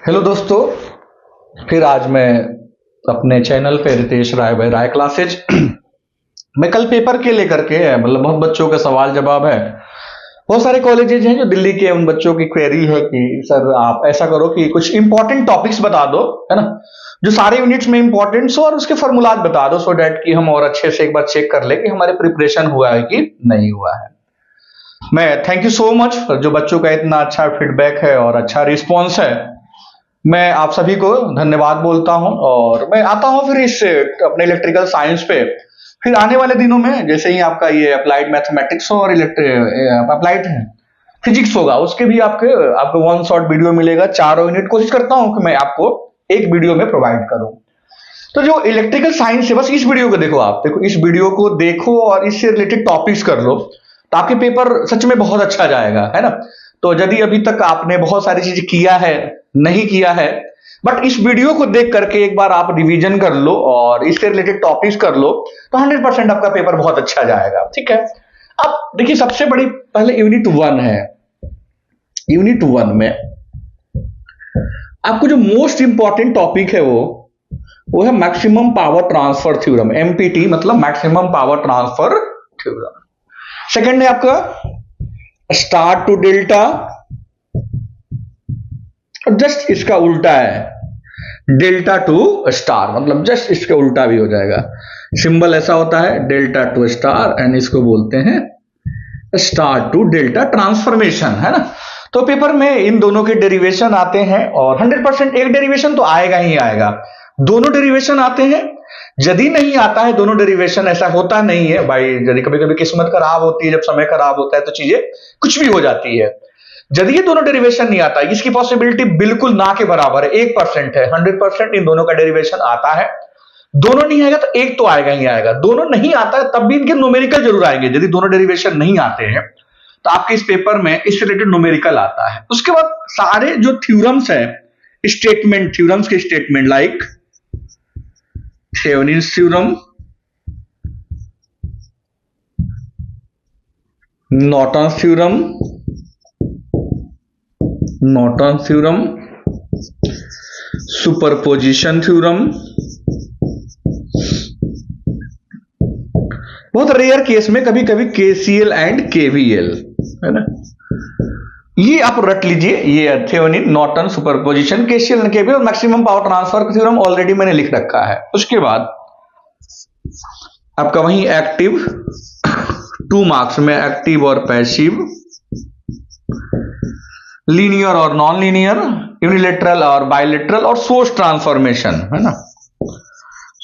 Hello दोस्तों, फिर आज मैं अपने चैनल पे रितेश राय भाई राय क्लासेज मैं कल पेपर के लेकर के मतलब बहुत बच्चों का सवाल जवाब है। बहुत सारे कॉलेजेज हैं जो दिल्ली के, उन बच्चों की क्वेरी है कि सर आप ऐसा करो कि कुछ इंपॉर्टेंट टॉपिक्स बता दो, है ना, जो सारे यूनिट्स में इंपॉर्टेंट्स हो और उसके फॉर्मूलाज बता दो, सो डैट कि हम और अच्छे से एक बार चेक कर ले कि हमारे प्रिपरेशन हुआ है कि नहीं हुआ है। मैं थैंक यू सो मच जो बच्चों का इतना अच्छा फीडबैक है और अच्छा रिस्पॉन्स है। मैं आप सभी को धन्यवाद बोलता हूं और मैं आता हूं फिर इस अपने इलेक्ट्रिकल साइंस पे। फिर आने वाले दिनों में जैसे ही आपका ये अप्लाइड मैथमेटिक्स और अप्लाइड फिजिक्स होगा, उसके भी आपके आपको वन शॉट वीडियो मिलेगा। चारों यूनिट कोशिश करता हूं कि मैं आपको एक वीडियो में प्रोवाइड करूं। तो जो इलेक्ट्रिकल साइंस है, बस इस वीडियो को देखो, आप देखो इस वीडियो को देखो और इससे रिलेटेड टॉपिक्स कर लो, तो आपके पेपर सच में बहुत अच्छा जाएगा, है ना। तो यदि अभी तक आपने बहुत सारी चीज किया है, नहीं किया है, बट इस वीडियो को देख करके एक बार आप रिवीजन कर लो और इससे रिलेटेड टॉपिक्स कर लो, तो 100% आपका पेपर बहुत अच्छा जाएगा। ठीक है। अब देखिए, सबसे बड़ी पहले यूनिट 1 है। यूनिट 1 में आपको जो मोस्ट इंपॉर्टेंट टॉपिक है वो है maximum power transfer theorem, MPT, मतलब maximum power transfer theorem. Second है आपका स्टार टू डेल्टा, और जस्ट इसका उल्टा है डेल्टा टू स्टार, मतलब जस्ट इसके उल्टा भी हो जाएगा। सिंबल ऐसा होता है डेल्टा टू स्टार, एंड इसको बोलते हैं स्टार टू डेल्टा ट्रांसफॉर्मेशन, है ना। तो पेपर में इन दोनों के डेरिवेशन आते हैं और 100% एक डेरिवेशन तो आएगा ही आएगा। दोनों डेरिवेशन आते हैं। यदि नहीं आता है दोनों डेरिवेशन, ऐसा होता नहीं है भाई, यदि कभी कभी किस्मत खराब होती है, जब समय खराब होता है तो चीजें कुछ भी हो जाती है। यदि ये दोनों डेरिवेशन नहीं आता, इसकी पॉसिबिलिटी बिल्कुल ना के बराबर है, 1% है। 100% इन दोनों का डेरिवेशन आता है। दोनों नहीं आएगा तो एक तो आएगा ही आएगा। दोनों नहीं आता है तब भी इनके न्यूमेरिकल जरूर आएंगे। यदि दोनों डेरिवेशन नहीं आते हैं तो आपके इस पेपर में इससे रिलेटेड न्यूमेरिकल आता है। उसके बाद सारे जो थ्योरम्स है, स्टेटमेंट, थ्योरम्स के statement, like Thevenin's theorem, Norton's theorem, Norton theorem, superposition theorem, बहुत रेयर केस में कभी कभी केसीएल एंड केवीएल, है ना। ये आप रट लीजिए, ये Thevenin, Norton, superposition, KCL and KVL और maximum power transfer theorem already मैंने लिख रखा है। उसके बाद आपका वही एक्टिव, 2 मार्क्स में एक्टिव और पैसिव, लीनियर और नॉन लीनियर, यूनिलेटरल और बायलेटरल, और सोर्स ट्रांसफॉर्मेशन, है ना।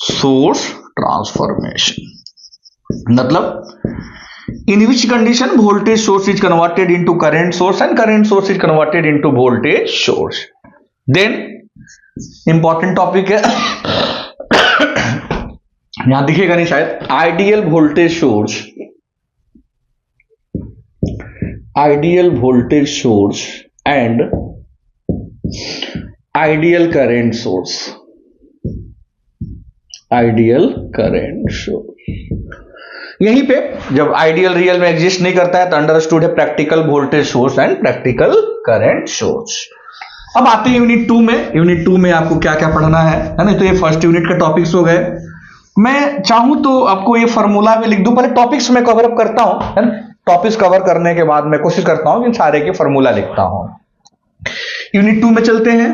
सोर्स ट्रांसफॉर्मेशन मतलब in which condition voltage source is converted into current source and current source is converted into voltage source. Then important topic है यहां दिखेगा नहीं शायद, ideal voltage source, ideal voltage source and ideal current source, ideal current source. यहीं पे जब ideal real में exist नहीं करता है तो अंडरस्टूड है practical voltage source and practical current source. अब आते हैं यूनिट 2 में। यूनिट 2 में आपको क्या क्या पढ़ना है ना। तो ये फर्स्ट यूनिट के टॉपिक्स हो गए। मैं चाहूं तो आपको ये फॉर्मूला भी लिख दूं, पहले टॉपिक्स में कवर अप करता हूं, है ना। टॉपिक्स कवर करने के बाद मैं कोशिश करता हूं कि इन सारे के फॉर्मूला लिखता हूं। यूनिट 2 में चलते हैं।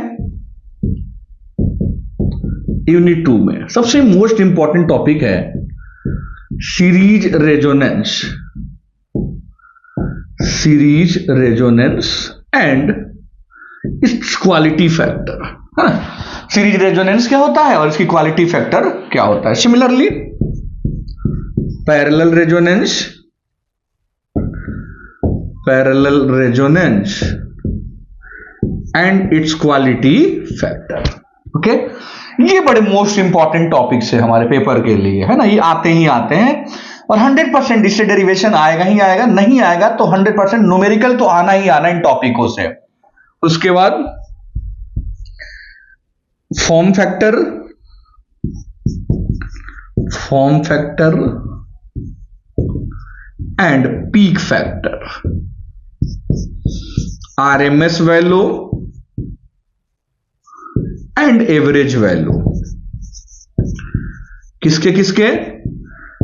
यूनिट 2 में सबसे मोस्ट इंपॉर्टेंट टॉपिक है series resonance, series resonance and it's quality factor, है ना। सीरीज रेजोनेंस क्या होता है और इसकी क्वालिटी फैक्टर क्या होता है। Similarly parallel resonance, parallel resonance and it's quality factor. Okay, ये बड़े मोस्ट इंपॉर्टेंट टॉपिक्स है हमारे पेपर के लिए, है ना। ये आते ही आते हैं और 100% इससे डेरिवेशन आएगा ही आएगा। नहीं आएगा तो 100% न्यूमेरिकल तो आना ही आना इन टॉपिकों से। उसके बाद form factor, form factor and peak factor, RMS value, and average value. किसके किसके?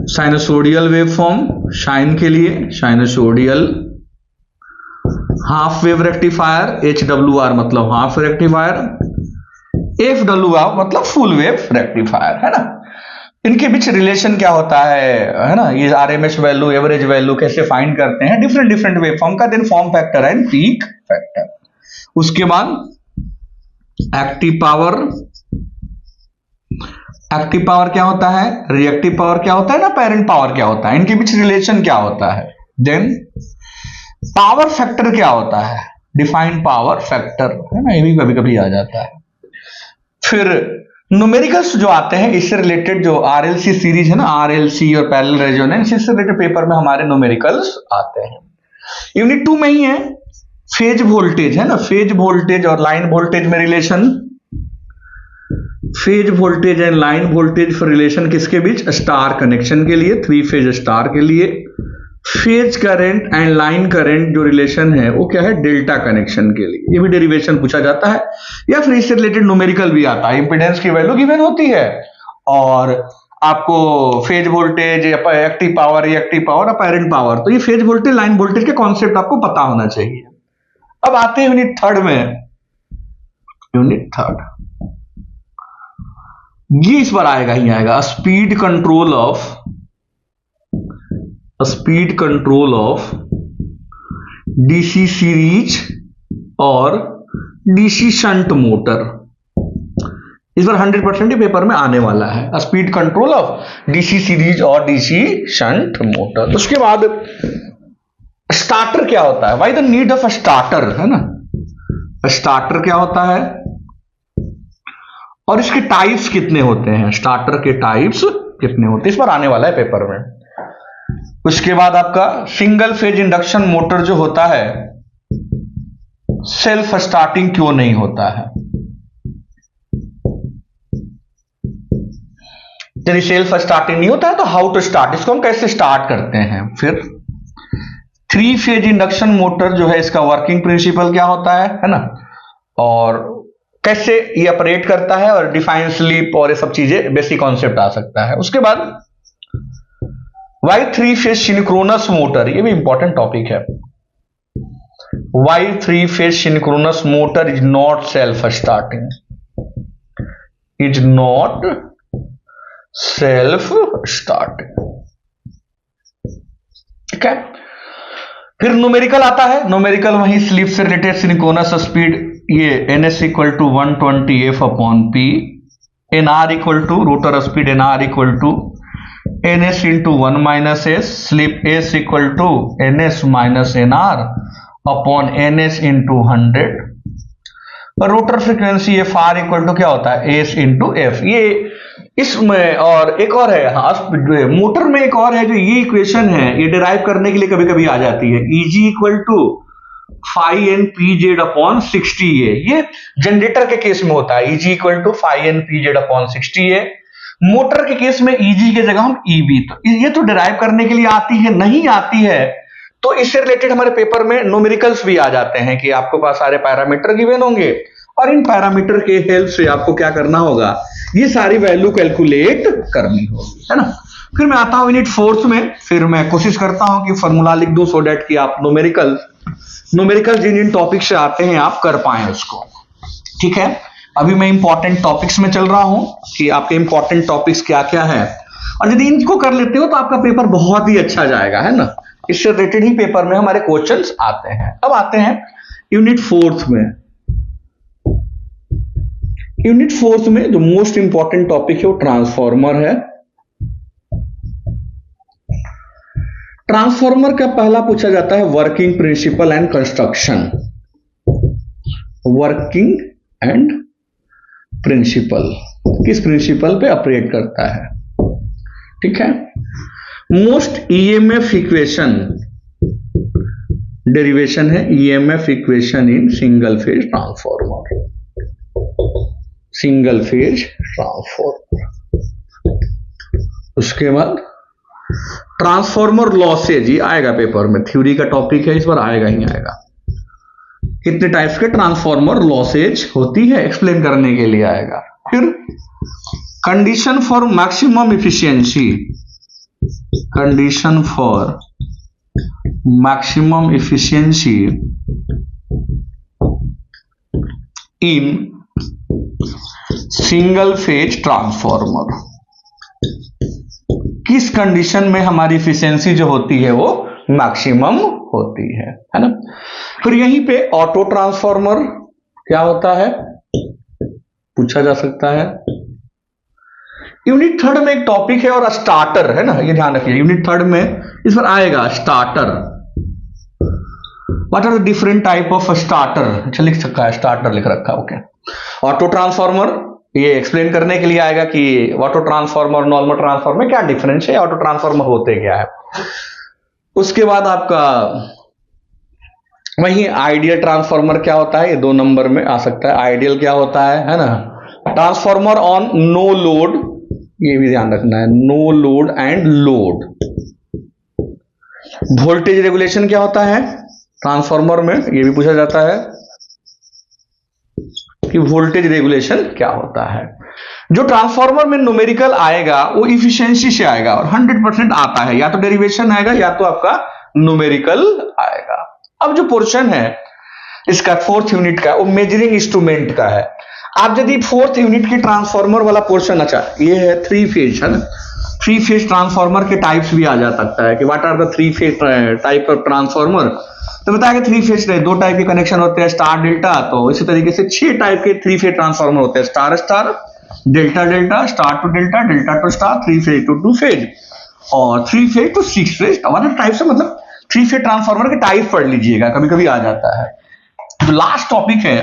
साइनसोडियल वेवफॉर्म, साइन के लिए साइनसोडियल, हाफ वेव रेक्टिफायर, HWR मतलब हाफ रेक्टिफायर, FWR मतलब फुल वेव रेक्टिफायर, है ना। इनके बीच रिलेशन क्या होता है ना, ये RMS वैल्यू, एवरेज वैल्यू कैसे फाइंड करते हैं, डिफरेंट डिफरेंट वेवफॉर्म का। Then form factor and peak factor. उसके बाद एक्टिव पावर, एक्टिव पावर क्या होता है, रिएक्टिव पावर क्या होता है ना, पेरेंट पावर क्या होता है, इनके बीच रिलेशन क्या होता है। देन पावर फैक्टर क्या होता है, डिफाइंड पावर फैक्टर, है ना, ये भी कभी कभी आ जाता है। फिर न्यूमेरिकल्स जो आते हैं इससे रिलेटेड, जो RLC सीरीज है ना, RLC और पैरेलल रेजोनेंस, इससे रिलेटेड पेपर में हमारे न्यूमेरिकल्स आते हैं। यूनिट 2 में ही है फेज वोल्टेज, है ना, फेज वोल्टेज और लाइन वोल्टेज में relation. Phase voltage and line voltage for relation किसके बीच, स्टार कनेक्शन के लिए, 3 फेज स्टार के लिए। Phase current and line current जो रिलेशन है वो क्या है, डेल्टा कनेक्शन के लिए। ये भी डेरिवेशन पूछा जाता है, या फिर इससे रिलेटेड न्यूमेरिकल भी आता है। इंपेडेंस की वैल्यू गिवन होती है और आपको phase voltage, active power, reactive power, apparent power, तो ये फेज वोल्टेज, लाइन वोल्टेज के कॉन्सेप्ट आपको पता होना चाहिए। अब आते हैं यूनिट 3 में। यूनिट 3 ये इस बार आएगा ही आएगा, speed control of DC series और DC शंट मोटर। इस बार 100% पेपर में आने वाला है, speed control of DC series और DC शंट मोटर। उसके बाद स्टार्टर क्या होता है, why the need of a starter, है ना, स्टार्टर क्या होता है और इसके टाइप्स कितने होते हैं, स्टार्टर के टाइप्स कितने होते हैं, इस पर आने वाला है पेपर में। उसके बाद आपका सिंगल फेज इंडक्शन मोटर जो होता है, सेल्फ स्टार्टिंग क्यों नहीं होता है, यदि सेल्फ स्टार्टिंग नहीं होता है तो हाउ टू स्टार्ट, इसको हम कैसे स्टार्ट करते हैं। फिर 3 फेज इंडक्शन मोटर जो है, इसका वर्किंग प्रिंसिपल क्या होता है ना, और कैसे ये ऑपरेट करता है, और डिफाइन स्लीप और ये सब चीजें बेसिक कॉन्सेप्ट आ सकता है। उसके बाद वाई 3 फेज सिंक्रोनस मोटर, ये भी इंपॉर्टेंट टॉपिक है। Why 3 phase synchronous motor is not self starting, is not self starting, ठीक है। फिर न्यूमेरिकल आता है, न्यूमेरिकल वही स्लीप से रिलेटेड, सिंक्रोनस स्पीड ये NS equal to 120 F/P, NR equal to rotor speed, NR equal to NS into 1 - S, slip S equal to NS - NR upon NS into 100, और rotor frequency FR equal to क्या होता है, S into F। ये इसमें और एक और है, हाँ मोटर में एक और है जो ये इक्वेशन है, ये डिराइव करने के लिए कभी कभी आ जाती है, EG equal to phi n pz upon 60A। ये जनरेटर के केस में होता है, EG equal to phi n pz upon 60A। Motor के केस में EG के जगह हम EB, तो ये तो डिराइव करने के लिए आती है, नहीं आती है तो इससे रिलेटेड हमारे पेपर में न्यूमेरिकल्स भी आ जाते हैं कि आपके पास सारे पैरामीटर गिवन होंगे और इन पैरामीटर के हेल्प से आपको क्या करना होगा, ये सारी वैल्यू कैलकुलेट करनी होगी, है ना। फिर मैं आता हूं यूनिट 4 में, फिर मैं कोशिश करता हूं कि फॉर्मूला लिख दूं सो दैट कि आप न्यूमेरिकल जिन टॉपिक से आते हैं आप कर पाए उसको, ठीक है। अभी मैं इंपॉर्टेंट टॉपिक्स में चल रहा हूं कि आपके इंपॉर्टेंट टॉपिक्स क्या क्या है, और यदि इनको कर लेते हो तो आपका पेपर बहुत ही अच्छा जाएगा, है ना। इससे रिलेटेड ही पेपर में हमारे क्वेश्चंस आते हैं। अब आते हैं यूनिट 4 में। यूनिट 4 में जो मोस्ट इंपॉर्टेंट टॉपिक है वो ट्रांसफॉर्मर है। ट्रांसफॉर्मर का पहला पूछा जाता है working principle and construction. Working and principle, किस प्रिंसिपल पे ऑपरेट करता है, ठीक है। मोस्ट ईएमएफ इक्वेशन, डेरिवेशन है EMF equation in single phase transformer, single phase transformer. उसके बाद ट्रांसफॉर्मर लॉसेज, ये आएगा पेपर में, थ्योरी का टॉपिक है, इस बार आएगा ही आएगा कितने टाइप्स के ट्रांसफॉर्मर लॉसेज होती है एक्सप्लेन करने के लिए आएगा। फिर condition for maximum efficiency, condition for maximum efficiency in single phase transformer, किस कंडीशन में हमारी इफिशियंसी जो होती है वो मैक्सिमम होती है ना। फिर यहीं पे ऑटो ट्रांसफॉर्मर क्या होता है पूछा जा सकता है। यूनिट थर्ड में एक टॉपिक है और स्टार्टर है ना, ये ध्यान रखिए यूनिट थर्ड में इस पर आएगा starter. What are the different type of starter, अच्छा लिख सकता है स्टार्टर लिख रखा है, ओके। ऑटो ट्रांसफॉर्मर ये एक्सप्लेन करने के लिए आएगा कि ऑटो ट्रांसफॉर्मर नॉर्मल ट्रांसफॉर्मर में क्या डिफरेंस है, ऑटो ट्रांसफॉर्मर होते क्या है। उसके बाद आपका वही आइडियल ट्रांसफॉर्मर क्या होता है, ये 2 नंबर में आ सकता है। आइडियल क्या होता है ना, ट्रांसफॉर्मर ऑन नो लोड, ये भी ध्यान रखना है, no load and load. Voltage regulation क्या होता है ट्रांसफॉर्मर में, ये भी पूछा जाता है कि वोल्टेज रेगुलेशन क्या होता है। जो ट्रांसफॉर्मर में न्यूमेरिकल आएगा वो इफिशियंसी से आएगा और 100% आता है, या तो डेरिवेशन आएगा या तो आपका न्यूमेरिकल आएगा। अब जो पोर्शन है इसका 4th यूनिट का वो मेजरिंग इंस्ट्रूमेंट का है। आप यदि 4th यूनिट की ट्रांसफॉर्मर वाला पोर्शन, अच्छा ये है 3 फेज है ना, 3 फेज ट्रांसफॉर्मर के टाइप्स भी आ जा सकता है कि what are the 3 phase type of transformer. तो बताया कि 3 फेज 2 टाइप के कनेक्शन होते हैं, स्टार डेल्टा। तो इसी तरीके से 6 टाइप के 3 फेज ट्रांसफॉर्मर होते हैं, star star, delta delta, star to delta, delta to star, 3 phase to 2 phase और 3 फेज टू 6 फेज। मतलब टाइप से मतलब 3 फेज ट्रांसफॉर्मर के टाइप पढ़ लीजिएगा, कभी कभी आ जाता है। जो लास्ट टॉपिक है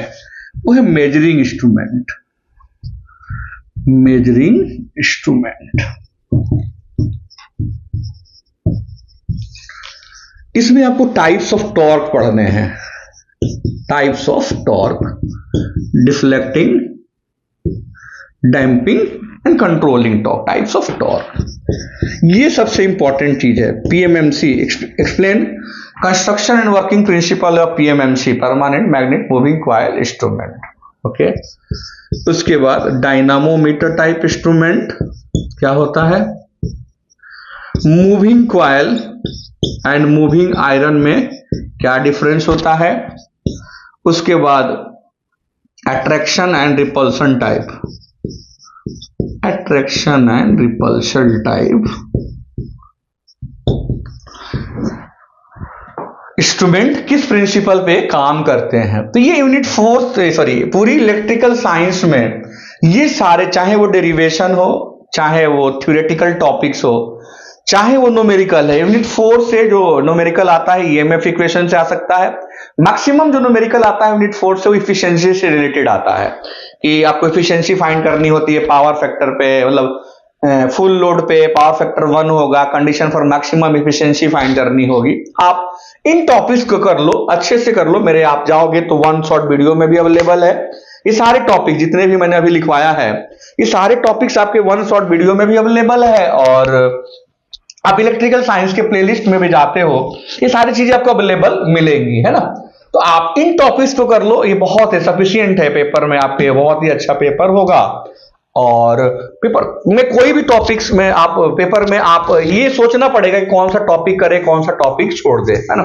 वो है मेजरिंग इंस्ट्रूमेंट, मेजरिंग इंस्ट्रूमेंट। इसमें आपको टाइप्स ऑफ टॉर्क पढ़ने हैं, types of torque, deflecting, damping and controlling torque, types of torque. ये सबसे इंपॉर्टेंट चीज है। PMMC explain construction and working principle of PMMC, permanent magnet moving coil instrument, okay. उसके बाद डायनामोमीटर टाइप इंस्ट्रूमेंट क्या होता है, moving coil and moving iron में क्या डिफरेंस होता है। उसके बाद attraction and repulsion type, attraction and repulsion type instrument किस प्रिंसिपल पे काम करते हैं। तो ये यूनिट 4 पूरी इलेक्ट्रिकल साइंस में ये सारे, चाहे वो डेरिवेशन हो, चाहे वो थ्योरेटिकल टॉपिक्स हो, चाहे वो न्यूमेरिकल है, यूनिट 4 से जो न्यूमेरिकल आता है ईएमएफ इक्वेशन से आ सकता है। मैक्सिमम जो न्यूमेरिकल आता है यूनिट 4 से वो इफिशियंसी से रिलेटेड आता है कि आपको इफिशियंसी फाइंड करनी होती है पावर फैक्टर पे, मतलब फुल लोड पे पावर फैक्टर 1 होगा, condition for maximum efficiency find करनी होगी। आप इन टॉपिक्स को कर लो, अच्छे से कर लो, मेरे आप जाओगे तो 1 शॉर्ट वीडियो में भी अवेलेबल है। ये सारे टॉपिक जितने भी मैंने अभी लिखवाया है, ये सारे टॉपिक्स आपके 1 शॉर्ट वीडियो में भी अवेलेबल है और आप इलेक्ट्रिकल साइंस के प्लेलिस्ट में भी जाते हो, ये सारी चीजें आपको अवेलेबल मिलेंगी, है ना। तो आप इन टॉपिक्स को कर लो, ये बहुत है, सफिशिएंट है पेपर में आपके, बहुत ही अच्छा पेपर होगा। और पेपर में कोई भी टॉपिक्स में आप पेपर में आप ये सोचना पड़ेगा कि कौन सा टॉपिक करे, कौन सा टॉपिक छोड़ दे, है ना।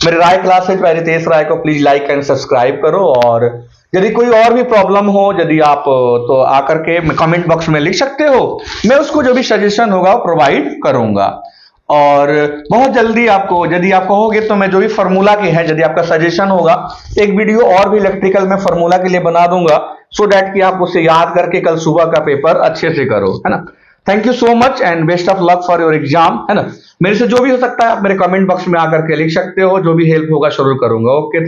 मेरे राय क्लासेज बाय रितेश राय को प्लीज लाइक एंड सब्सक्राइब करो और यदि कोई और भी प्रॉब्लम हो, यदि आप तो आकर के कमेंट बॉक्स में लिख सकते हो, मैं उसको जो भी सजेशन होगा वो प्रोवाइड करूंगा। और बहुत जल्दी आपको, यदि आप कहोगे तो मैं जो भी फार्मूला के है, यदि आपका सजेशन होगा, एक वीडियो और भी इलेक्ट्रिकल में फार्मूला के लिए बना दूंगा, सो दैट कि आप उसे याद करके कल सुबह का पेपर अच्छे से करो, है ना। Thank you so much and best of luck for your exam, है ना। मेरे से जो भी हो सकता है आप मेरे कमेंट बॉक्स में आकर के लिख सकते हो, जो भी हेल्प होगा जरूर करूंगा। ओके।